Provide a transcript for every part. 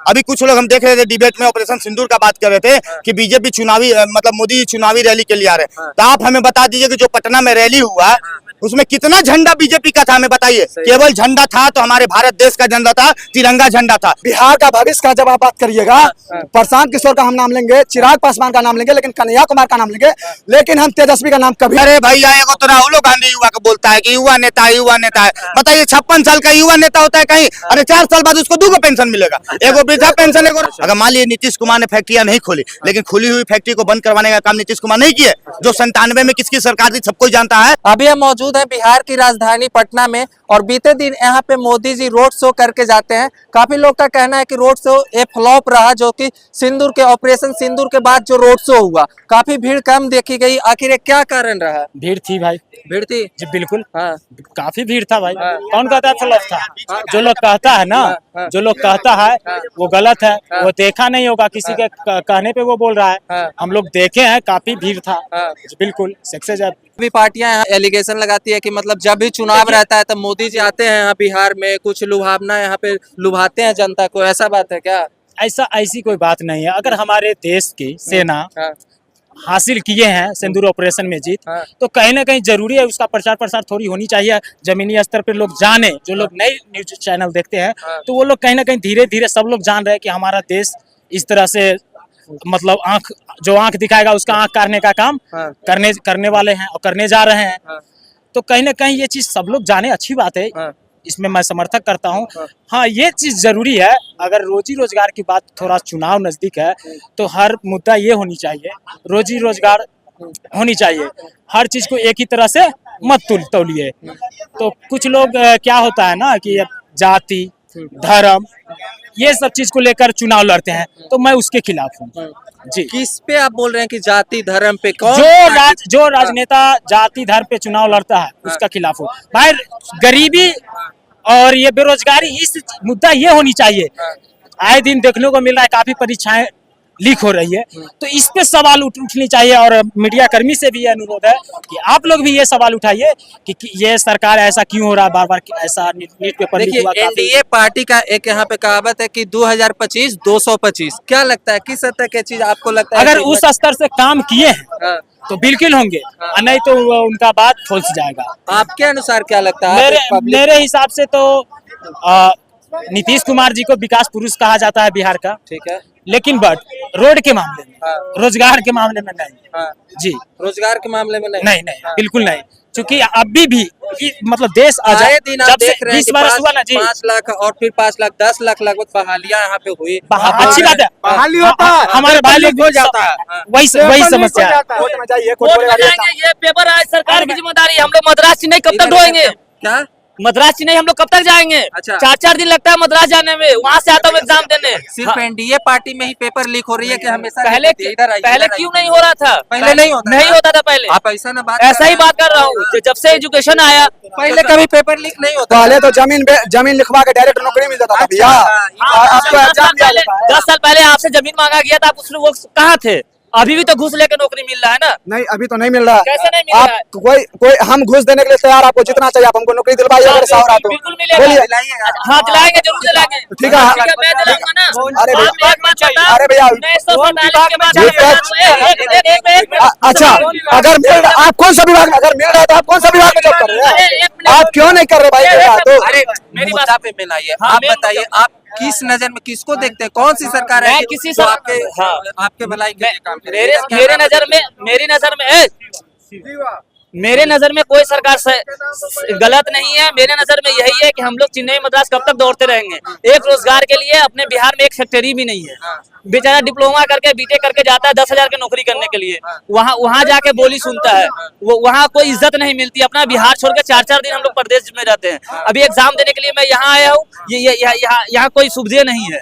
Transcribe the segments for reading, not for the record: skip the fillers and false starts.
अभी कुछ लोग हम देख रहे थे डिबेट में ऑपरेशन सिंदूर का बात कर रहे थे कि बीजेपी चुनावी मतलब मोदी चुनावी रैली के लिए आ रहे हैं। तो आप हमें बता दीजिए कि जो पटना में रैली हुआ उसमें कितना झंडा बीजेपी का था, हमें बताइए। केवल झंडा था तो हमारे भारत देश का झंडा था, तिरंगा झंडा था। बिहार का भविष्य का जब आप बात करिएगा, प्रशांत किशोर का हम नाम लेंगे, चिराग पासवान का नाम लेंगे, लेकिन कन्हैया कुमार का नाम लेंगे, लेकिन हम तेजस्वी का नाम कभी। अरे भैया एगो तो राहुल गांधी युवा को बोलता है कि युवा नेता है, युवा नेता है। बताइए 56 साल का युवा नेता होता है कहीं? अरे 4 साल बाद उसको 2 पेंशन मिलेगा, एगो वृद्धा पेंशन, एगो। अगर मान लीजिए नीतीश कुमार ने फैक्ट्रियां नहीं खोली, लेकिन खुली हुई फैक्ट्री को बंद करवाने का काम नीतीश कुमार नहीं किया, जो 97 में किसकी सरकार थी सबको जानता है। अभी हम मौजूद हैं बिहार की राजधानी पटना में और बीते दिन यहाँ पे मोदी जी रोड शो करके जाते हैं। काफी लोग का कहना है कि रोड शो एक फ्लॉप रहा, जो कि सिंदूर के ऑपरेशन सिंदूर के बाद जो रोड शो हुआ काफी भीड़ कम देखी गई। आखिर ये क्या कारण रहा? भीड़ थी भाई, भीड़ थी जी बिल्कुल। हाँ। काफी भीड़ था भाई। हाँ। कौन कहता है फ्लॉप था? जो लोग कहता है ना, हाँ। जो लोग कहता है वो गलत है। वो देखा नहीं होगा, किसी के कहने पे वो बोल रहा है। हाँ। हम लोग देखे हैं, काफी भीड़ था। जी बिल्कुल। सक्सेस है। भी पार्टियां यहाँ एलिगेशन लगाती है कि मतलब जब भी चुनाव रहता है तब मोदी जी आते हैं यहाँ बिहार में, कुछ लुभावना यहाँ पे लुभाते हैं जनता को, ऐसा बात है क्या? ऐसी कोई बात नहीं है। अगर हमारे देश की सेना हाँ। हासिल किए हैं सिंदूर ऑपरेशन में जीत, हाँ। तो कहीं ना कहीं जरूरी है उसका प्रचार प्रसार थोड़ी होनी चाहिए। जमीनी स्तर पर लोग जाने, जो लोग नए न्यूज चैनल देखते हैं हाँ। तो वो लोग कहीं ना कहीं धीरे धीरे सब लोग जान रहे हैं कि हमारा देश इस तरह से मतलब आंख दिखाएगा उसका आंख काटने का काम हाँ। करने वाले हैं और करने जा रहे हैं। हाँ। तो कहीं ना कहीं ये चीज सब लोग जाने, अच्छी बात है। हाँ। इसमें मैं समर्थक करता हूँ। हाँ। हाँ, ये चीज जरूरी है। अगर रोजी रोजगार की बात, थोड़ा चुनाव नजदीक है तो हर मुद्दा ये होनी चाहिए, रोजी रोजगार होनी चाहिए। हर चीज को एक ही तरह से मत तौलिए। तो कुछ लोग क्या होता है ना कि जाति धर्म ये सब चीज को लेकर चुनाव लड़ते हैं, तो मैं उसके खिलाफ हूँ जी। किस पे आप बोल रहे हैं कि जाति धर्म पे? कौन जो राजनेता जाति धर्म पे चुनाव लड़ता है उसका खिलाफ हूँ भाई। गरीबी और ये बेरोजगारी, इस मुद्दा ये होनी चाहिए। आए दिन देखने को मिल रहा है, काफी परीक्षाएं लीक हो रही है, तो इस पे सवाल उठनी चाहिए। और मीडिया कर्मी से भी ये अनुरोध है कि आप लोग भी ये सवाल उठाइए कि ये सरकार ऐसा क्यों हो रहा है, बार बार ऐसा नीट पेपर लीक हुआ। देखिए एनडीए पार्टी का एक यहाँ पे कहावत है कि 2025 225। क्या लगता है किस हद तक ये चीज आपको लगता है? अगर उस स्तर से काम किए हैं हाँ। तो बिल्कुल होंगे, नहीं तो उनका बात फुस जाएगा। आपके अनुसार क्या लगता है? मेरे हिसाब से तो नीतीश कुमार जी को विकास पुरुष कहा जाता है बिहार का, ठीक है, लेकिन बट रोड के मामले में, हाँ। रोजगार के मामले में नहीं। हाँ। जी, रोजगार के मामले में नहीं। नहीं बिल्कुल नहीं। क्योंकि अभी भी मतलब देश आए दिन आप देख रहे हैं 20 वर्ष हुआ ना जी, 5 लाख और फिर 5 लाख 10 लाख लगभग बहालियां यहाँ पे हुई। अच्छी बात है, बहाली होता है, हमारे भाई लोग हो जाता है, वही समस्या है। ये पेपर आज सरकार की जिम्मेदारी है। हम लोग मद्रास चेन्नई कब तक ढोएंगे? क्या मद्रास चेन्नई हम लोग कब तक जाएंगे? अच्छा। 4 दिन लगता है मद्रास जाने में, वहाँ से आता हूँ एग्जाम देने। सिर्फ एनडीए पार्टी में ही पेपर लीक हो रही है कि हमेशा? पहले क्यों नहीं हो रहा था? पहले नहीं होता था पहले। आप ऐसा ना बात ऐसा ही बात कर रहा हूँ। जब से एजुकेशन आया पहले कभी पेपर लीक नहीं होता। पहले तो जमीन लिखवा के डायरेक्ट नौकरी मिल जाता था भैया। आपको एग्जाम दिया जाता है। 10 साल पहले आपसे जमीन मांगा गया था, आप उस वो कहाँ थे? अभी भी तो घूस लेकर नौकरी मिल रहा है ना? नहीं, अभी तो नहीं मिल रहा। कैसे नहीं मिल रहा है? आप कोई हम घूस देने के लिए तैयार, आपको जितना चाहिए आप हमको नौकरी दिलवाइए। अगर साहब तो बिल्कुल मिलेगा। हाँ दिलाएंगे, जरूर दिलाएंगे। ठीक है, मैं दिलाऊंगा ना। अरे भैया, आप एक बात बताओ, अरे भैया, 1947 के बाद अच्छा अगर मिल रहा, आप कौन सा विभाग में अगर मिल रहा है तो आप कौन सा विभाग में जॉब कर रहे हैं? आप क्यों नहीं कर रहे भाई? तो अरे मेरी बात पे मिलाइए। आप बताइए, आप किस नजर में किसको देखते हैं? कौन सी सरकार है मैं किसी जो आपके भलाई के लिए काम करे? मेरे नजर में कोई सरकार गलत नहीं है। मेरे नजर में यही है कि हम लोग चेन्नई मद्रास कब तक दौड़ते रहेंगे? एक रोजगार के लिए अपने बिहार में एक फैक्ट्री भी नहीं है। बेचारा डिप्लोमा करके बीटेक करके जाता है 10,000 की नौकरी करने के लिए, वहाँ जाके बोली सुनता है। वो वहाँ कोई इज्जत नहीं मिलती। अपना बिहार छोड़ के 4 दिन हम लोग प्रदेश में रहते हैं। अभी एग्जाम देने के लिए मैं यहाँ आया हूँ, यहाँ कोई सुविधा नहीं है।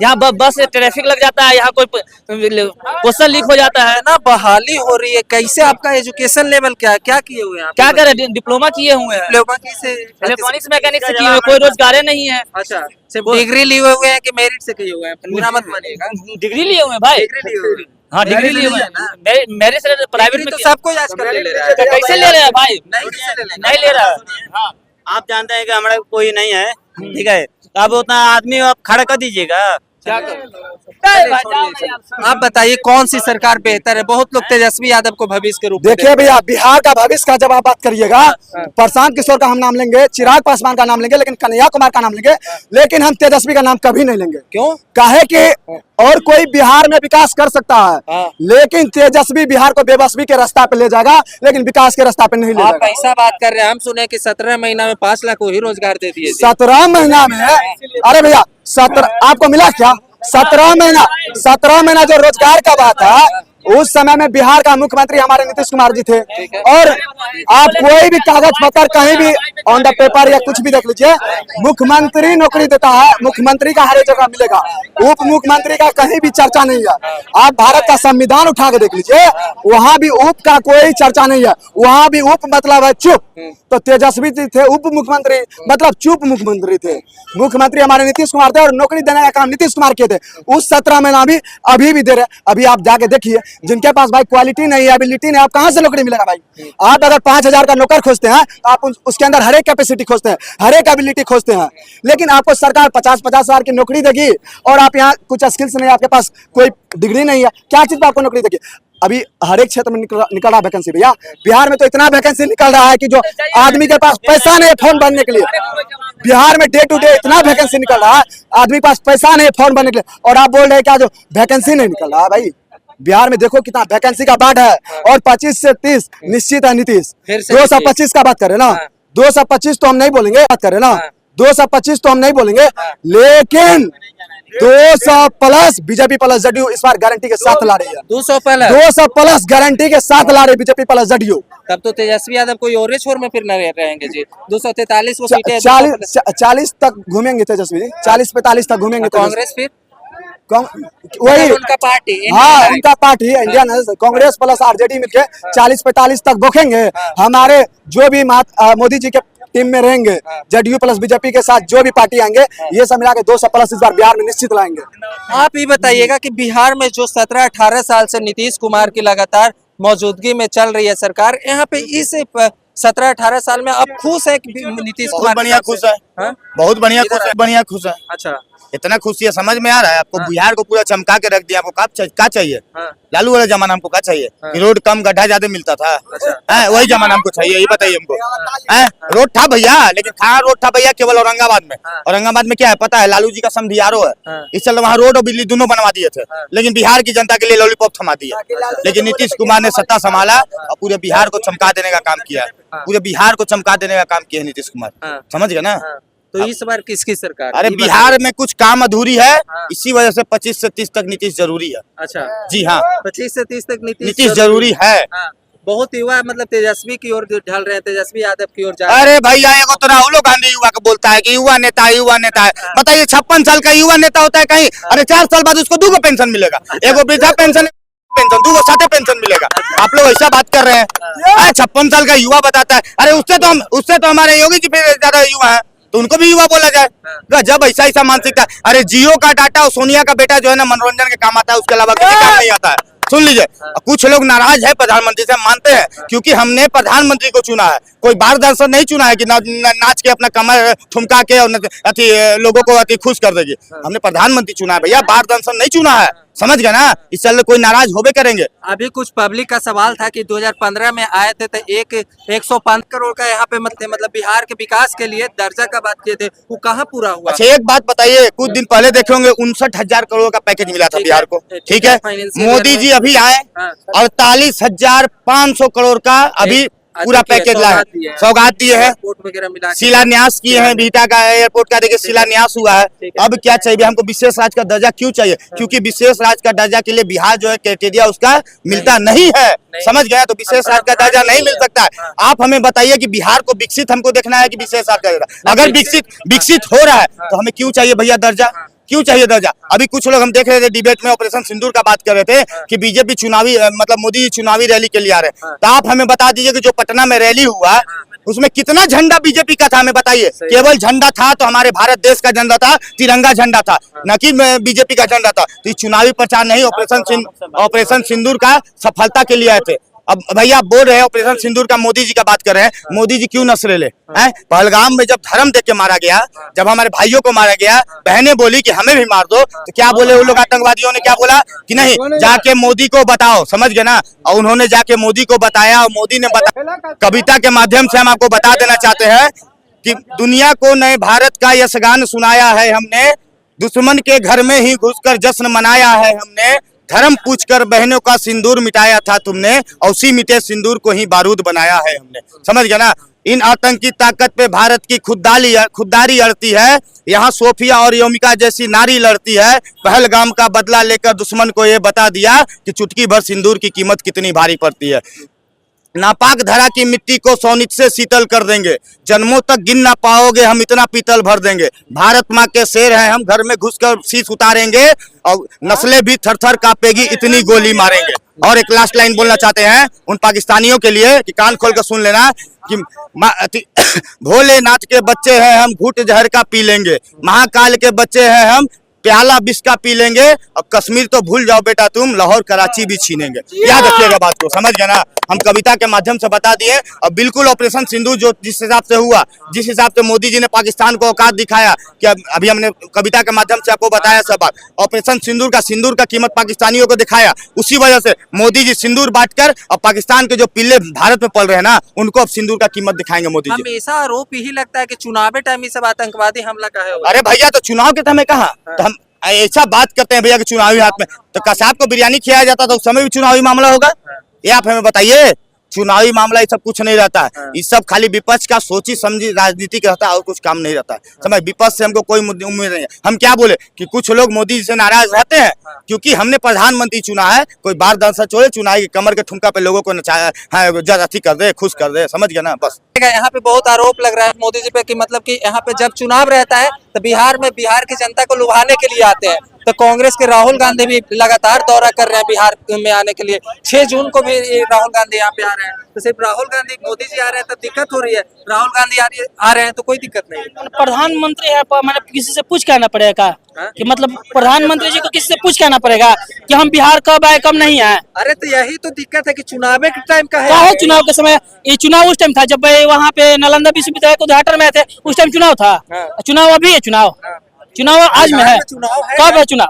यहाँ बस ट्रैफिक लग जाता है, यहाँ कोई क्वेश्चन लीक हो जाता है ना। बहाली हो रही है, कैसे? आपका एजुकेशन लेवल क्या किए हुए हैं? क्या करे? डिप्लोमा किए हुए हैं, डिप्लोमा से इलेक्ट्रॉनिक्स मैकेनिक से किए हुए। कोई रोजगार नहीं है। अच्छा, सिर्फ डिग्री लिए हुए हैं कि मेरिट से किए हुए हैं? पूरा मत मानिएगा, डिग्री लिए हुए हैं भाई। हाँ डिग्री लिए हुए हैं। मेरे से प्राइवेट में तो सबको आजकल ले रहा है। कैसे ले रहे हैं भाई? नहीं ले रहा है। आप जानते हैं कि हमारा कोई नहीं है, ठीक है, तो अब उतना आदमी आप खड़ा कर दीजिएगा। क्या करूं? आप बताइए कौन सी सरकार बेहतर है? बहुत लोग तेजस्वी यादव को भविष्य के रूप में देखिए भैया, बिहार का भविष्य का जब आप बात करिएगा, प्रशांत किशोर का हम नाम लेंगे, चिराग पासवान का नाम लेंगे, लेकिन कन्हैया कुमार का नाम लेंगे, लेकिन हम तेजस्वी का नाम कभी नहीं लेंगे। क्यों? काहे कि और कोई बिहार में विकास कर सकता है, हाँ। लेकिन तेजस्वी बिहार को बेबसवी के रास्ता पे ले जाएगा, लेकिन विकास के रास्ता पे नहीं ले आप जाएगा। ऐसा बात कर रहे हैं, हम सुने कि 17 महीना में 5 लाख को ही रोजगार दे दिए। 17 महीना में, अरे भैया 17 आपको मिला क्या? 17 महीना जो रोजगार का बात है, उस समय में बिहार का मुख्यमंत्री हमारे नीतीश कुमार जी थे। और आप कोई भी कागज पत्र कहीं भी ऑन द पेपर या कुछ भी देख लीजिए, मुख्यमंत्री नौकरी देता है, मुख्यमंत्री का हर एक जगह मिलेगा, उप मुख्यमंत्री का कहीं भी चर्चा नहीं है। आप भारत का संविधान उठा के देख लीजिए, वहां भी उप का कोई चर्चा नहीं है, वहां भी उप मतलब है चुप। तो तेजस्वी जी थे उप मुख्यमंत्री, मतलब चुप मुख्यमंत्री थे। मुख्यमंत्री हमारे नीतीश कुमार थे और नौकरी देने का काम नीतीश कुमार के थे। उस 17 महीना भी अभी भी दे रहे। अभी आप जाके देखिए, जिनके पास भाई क्वालिटी नहीं है, एबिलिटी नहीं, आप कहां से नौकरी मिलेगा भाई? आप अगर 5000 का नौकर खोजते हैं, आप उसके अंदर हर एक कैपेसिटी खोजते हैं, हर एक एबिलिटी खोजते हैं, लेकिन आपको सरकार 50-50 हजार की नौकरी देगी और आप यहाँ कुछ स्किल्स नहीं, आपके पास कोई डिग्री नहीं है, क्या चीज पर आपको नौकरी देगी? अभी हर एक क्षेत्र में निकल रहा वैकेंसी भैया। बिहार में तो इतना वैकेंसी निकल रहा है कि जो आदमी के पास पैसा नहीं है फॉर्म भरने के लिए, बिहार में डे टू डे इतना वैकेंसी निकल रहा है, आदमी के पास पैसा नहीं है फॉर्म भरने के लिए, और आप बोल रहे हैं क्या जो वैकेंसी नहीं निकल रहा है? भाई बिहार में देखो कितना वैकेंसी का बाढ़ है, और 25 से 30 निश्चित है नीतीश। 225 का बात कर रहे ना, 225 तो हम नहीं बोलेंगे, बात कर रहे ना, 225 तो हम नहीं बोलेंगे, लेकिन 200 प्लस बीजेपी प्लस जदयू इस बार गारंटी के साथ ला रही है। 200 प्लस गारंटी के साथ ला रही बीजेपी प्लस जदयू। तब तो तेजस्वी यादव कोई और छोर में फिर न रहेंगे जी। 243 वो सीटें 40 तक घूमेंगे तेजस्वी जी, 40-45 तक घूमेंगे। कांग्रेस फिर वही उनका पार्टी, हाँ उनका party Indian Congress plus RJD मिलके 40-45 तक भोखेंगे। हमारे जो भी मोदी जी के टीम में रहेंगे, जदयू प्लस बीजेपी के साथ जो भी पार्टी आएंगे, ये सब मिला के 200 प्लस इस बार बिहार में निश्चित लाएंगे। आप ये बताइएगा कि बिहार में जो 17-18 साल से नीतीश कुमार की लगातार मौजूदगी में चल रही है सरकार, यहाँ पे इस 17-18 साल में आप खुश है नीतीश कुमार? बहुत बढ़िया खुश है, बहुत बढ़िया खुश है, बढ़िया खुश है। अच्छा, इतना खुशी है, समझ में आ रहा है आपको? बिहार को पूरा चमका के रख दिया। आपको क्या चाहिए? लालू वाला जमाना हमको क्या चाहिए? कि रोड कम गड्ढा ज्यादा मिलता था, वही जमाना हमको चाहिए। ये बताइए हमको। रोड था भैया, लेकिन कहाँ रोड था भैया? केवल औरंगाबाद में। औरंगाबाद में क्या है पता है? लालू जी का समधियारो है, इस चलते वहाँ रोड और बिजली दोनों बनवा दिए थे, लेकिन बिहार की जनता के लिए लॉलीपॉप थमा दिया। लेकिन नीतीश कुमार ने सत्ता संभाला और पूरे बिहार को चमका देने का काम किया है, पूरे बिहार को चमका देने का काम किया है नीतीश कुमार। समझ गए ना? तो इस बार किसकी सरकार? अरे बिहार में कुछ काम अधूरी है, इसी वजह से 25 से 30 तक नीतीश जरूरी है। अच्छा जी हाँ, 25 से 30 तक नीतीश जरूरी है। बहुत युवा मतलब तेजस्वी की ओर ढल रहे हैं, तेजस्वी यादव की ओर जा रहे हैं। अरे भैया एगो तो राहुल गांधी युवा को बोलता है कि युवा नेता है, युवा नेता है। बताइए 56 साल का युवा नेता होता है कहीं? अरे 4 साल बाद उसको 2 पेंशन मिलेगा, एगो वृद्धा पेंशन 2 साथे पेंशन मिलेगा। आप लोग ऐसा बात कर रहे हैं? 56 साल का युवा बताता है। अरे उससे तो हमारे योगी जी फिर ज्यादा युवा है, तो उनको भी युवा बोला जाए? जब ऐसा मानसिकता। अरे जियो का डाटा और सोनिया का बेटा जो है ना मनोरंजन के काम आता है, उसके अलावा किसी काम नहीं आता है। सुन लीजिए, कुछ लोग नाराज है प्रधानमंत्री से, मानते हैं, क्योंकि हमने प्रधानमंत्री को चुना है, कोई बार दर्शन नहीं चुना है कि नाच के अपना कमर ठुमका के और लोगों को खुश कर देगी। हमने प्रधानमंत्री चुना है भैया, बार दर्शन नहीं चुना है। समझ गए ना? इस चलते कोई नाराज होबे करेंगे। अभी कुछ पब्लिक का सवाल था कि 2015 में आए थे तो 105 करोड़ का यहाँ पे मतलब बिहार के विकास के लिए दर्जा का बात किए थे, वो कहाँ पूरा हुआ? अच्छा एक बात बताइए, कुछ दिन पहले देखे होंगे 59,000 करोड़ का पैकेज मिला था बिहार को, ठीक है? मोदी जी अभी आए 48,500 करोड़ का अभी पूरा पैकेज लाए, सौगात दिए हैं, शिलान्यास किए हैं। बीटा का एयरपोर्ट का देखिए शिलान्यास हुआ है। अब क्या चाहिए हमको? विशेष राज्य का दर्जा क्यों चाहिए? क्योंकि विशेष राज्य का दर्जा के लिए बिहार जो है क्राइटेरिया उसका मिलता नहीं है। समझ गया? तो विशेष राज्य का दर्जा नहीं मिल सकता है। आप हमें बताइए कि बिहार को विकसित हमको देखना है कि विशेष राज्य का दर्जा? अगर विकसित हो रहा है तो हमें क्यों चाहिए भैया दर्जा? क्यों चाहिए दर्जा? अभी कुछ लोग हम देख रहे थे डिबेट में ऑपरेशन सिंदूर का बात कर रहे थे कि बीजेपी चुनावी मतलब मोदी चुनावी रैली के लिए आ रहे हैं। तो आप हमें बता दीजिए कि जो पटना में रैली हुआ उसमें कितना झंडा बीजेपी का था? हमें बताइए। केवल झंडा था तो हमारे भारत देश का झंडा था, तिरंगा झंडा था, न कि बीजेपी का झंडा था। तो चुनावी प्रचार नहीं, ऑपरेशन सिंदूर का सफलता के लिए आए थे। अब भैया आप बोल रहे हैं ऑपरेशन सिंदूर का, मोदी जी का बात कर रहे हैं, मोदी जी क्यों नस्ल ले हैं? पहलगाम में जब धर्म देख के मारा गया, जब हमारे भाइयों को मारा गया, बहनें बोली कि हमें भी मार दो, तो क्या बोले वो लोग आतंकवादियों ने? क्या बोला कि नहीं, जाके मोदी को बताओ, समझ गए ना? और उन्होंने जाके मोदी को बताया और मोदी ने बताया। कविता के माध्यम से हम आपको बता देना चाहते हैं कि दुनिया को नए भारत का यशगान सुनाया है हमने, दुश्मन के घर में ही घुसकर जश्न मनाया है हमने, धर्म पूछकर बहनों का सिंदूर मिटाया था तुमने, और उसी मिटे सिंदूर को ही बारूद बनाया है हमने। समझ गया ना? इन आतंकी ताकत पे भारत की खुददारी अड़ती है, यहाँ सोफिया और योमिका जैसी नारी लड़ती है। पहलगाम का बदला लेकर दुश्मन को ये बता दिया कि चुटकी भर सिंदूर की कीमत कितनी भारी पड़ती है। नापाक धरा की मिट्टी को सोनित से शीतल कर देंगे, जन्मों तक गिन ना पाओगे हम इतना पीतल भर देंगे। भारत माँ के शेर हैं हम, घर में घुसकर शीश उतारेंगे, और नस्लें भी थर थर कांपेगी इतनी गोली मारेंगे। और एक लास्ट लाइन बोलना चाहते हैं उन पाकिस्तानियों के लिए कि कान खोल कर सुन लेना कि भोलेनाथ के बच्चे हैं हम, घूट जहर का पी लेंगे, महाकाल के बच्चे हैं हम, प्याला विष का पी लेंगे, और कश्मीर तो भूल जाओ बेटा तुम, लाहौर कराची भी छीनेंगे। याद रखिएगा बात को, समझ गए ना? हम कविता के माध्यम से बता दिए। और बिल्कुल ऑपरेशन सिंदूर जो जिस हिसाब से हुआ, जिस हिसाब से मोदी जी ने पाकिस्तान को औकात दिखाया, कि अभी हमने कविता के माध्यम से आपको बताया सब बात। ऑपरेशन सिंदूर का कीमत पाकिस्तानियों को दिखाया, उसी वजह से मोदी जी सिंदूर बांटकर और पाकिस्तान के जो पिल्ले भारत में पल रहे हैं ना, उनको अब सिंदूर का कीमत दिखाएंगे मोदी जी। हमेशा आरोप यही लगता है कि चुनावी टाइम ये सब आतंकवादी हमला का है। अरे भैया तो चुनाव के समय कहा, तो हम ऐसा बात करते हैं भैया कि चुनावी हाथ में, तो कसाब को बिरयानी खिलाया जाता तो उस समय भी चुनावी मामला होगा? ये आप हमें बताइए। चुनावी मामला ये सब कुछ नहीं रहता है, ये सब खाली विपक्ष का सोची समझी राजनीति का रहता है, और कुछ काम नहीं रहता है। समझ, विपक्ष से हमको कोई उम्मीद नहीं है। हम क्या बोले कि कुछ लोग मोदी जी से नाराज रहते हैं क्योंकि हमने प्रधानमंत्री चुना है, कोई बार दांसा चोरे चुनाई कमर के ठुमका पे लोगों को नचाया है, अथी कर दे, खुश कर दे, समझ गया ना? बस यहाँ पे बहुत आरोप लग रहा है मोदी जी पे कि मतलब कि यहाँ पे जब चुनाव रहता है तो बिहार की जनता को लुभाने के लिए आते हैं। तो कांग्रेस के राहुल गांधी भी लगातार दौरा कर रहे हैं बिहार में आने के लिए। 6 जून को भी राहुल गांधी यहाँ पे आ रहे हैं। तो सिर्फ राहुल गांधी, मोदी जी आ रहे हैं तो दिक्कत हो रही है, राहुल गांधी आ रहे हैं तो कोई दिक्कत नहीं है। प्रधानमंत्री है, मैंने किसी से पूछ के आना पड़ेगा कि मतलब प्रधानमंत्री जी को किसी से पूछ के आना पड़ेगा कि हम बिहार कब आए कब नहीं आए। अरे तो यही तो दिक्कत है कि चुनाव के टाइम का क्या है? चुनाव के समय, ये चुनाव उस टाइम था जब वहाँ पे नालंदा विश्वविद्यालय को उद्घाटन में थे, उस टाइम चुनाव था। चुनाव अभी है, चुनाव आज में है। कब है चुनाव?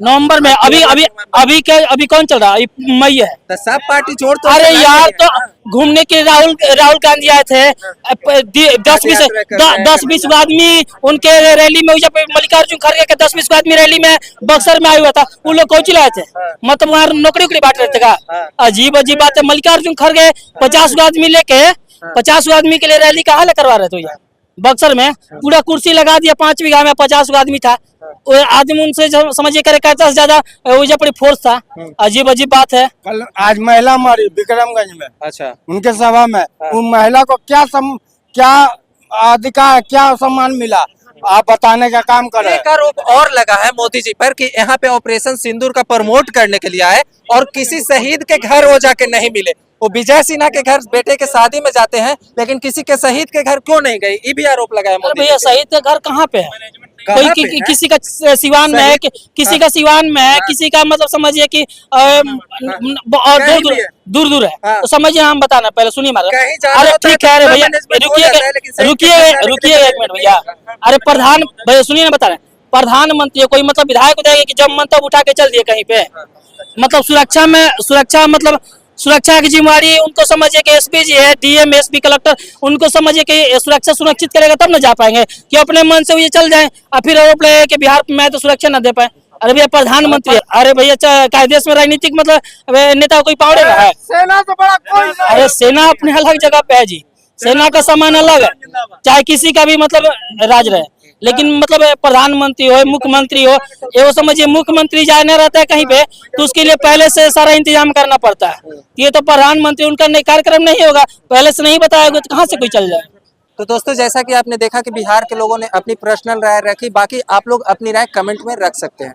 नवंबर में। अभी कौन चल रहा है? मई है। तो सब पार्टी छोड़ तो अरे यार, तो घूमने के राहुल गांधी आए थे, 10-20 आदमी उनके रैली में, मल्लिकार्जुन खड़गे के 10-20 आदमी रैली में बक्सर में आया हुआ था। वो लोग कौन लाए थे? मतलब वहाँ नौकरी बांट रहे थे का? अजीब बात है। मल्लिकार्जुन खड़गे 50 आदमी लेके 50 आदमी के लिए रैली कहाँ ले करवा रहे थे? यार बक्सर में पूरा कुर्सी लगा दिया, 5 बीघा में 50 आदमी था। आदमी उनसे समझिए करे करता से ज्यादा पूरी फोर्स था। अजीब बात है। कल आज महिला मरी विक्रमगंज में। अच्छा, उनके सभा में उन महिला को क्या अधिकार, क्या सम्मान मिला, आप बताने का काम कर रहे हैं। एक आरोप और लगा है मोदी जी पर कि यहाँ पे ऑपरेशन सिंदूर का प्रमोट करने के लिए आए और किसी शहीद के घर वो जाके नहीं मिले। वो विजय सिन्हा के घर बेटे के शादी में जाते हैं, लेकिन किसी के शहीद के घर क्यों नहीं गए? ये भी आरोप लगा है मोदी। भैया शहीद का घर कहाँ पे है? कोई किसी का सिवान में है, किसी का सिवान में है, किसी का मतलब समझिए कि दूर है। तो समझिए, हम बताना पहले सुनिए मारा। अरे ठीक है, अरे भैया रुकिए 1 मिनट भैया। अरे भैया सुनिए ना, बता रहे प्रधानमंत्री कोई मतलब विधायक को देगा कि जब मन तब उठा के चल दिए कहीं पे। मतलब सुरक्षा की जिम्मेवारी उनको समझिए कि एसपी जी है, डीएम, एसपी, कलेक्टर, उनको समझिए कि सुरक्षा सुनिश्चित करेगा तब न जा पाएंगे कि अपने मन से ये चल जाए और फिर आरोप लगे कि बिहार में तो सुरक्षा न दे पाए। अरे भैया प्रधानमंत्री, अरे भैया क्या देश में राजनीतिक मतलब नेता कोई पावर है? सेना तो बड़ा कोई, अरे सेना अपने अलग जगह पे है जी, सेना का सामान अलग है, चाहे किसी का भी मतलब राज रहे। लेकिन मतलब प्रधानमंत्री हो, मुख्यमंत्री हो, ये वो समझिए मुख्यमंत्री जाने रहता है कहीं पे तो उसके लिए पहले से सारा इंतजाम करना पड़ता है। ये तो प्रधानमंत्री उनका कार्यक्रम नहीं होगा, पहले से नहीं बताया तो कहाँ से कोई चल जाए। तो दोस्तों, जैसा कि आपने देखा कि बिहार के लोगों ने अपनी पर्सनल राय रखी, बाकी आप लोग अपनी राय कमेंट में रख सकते हैं।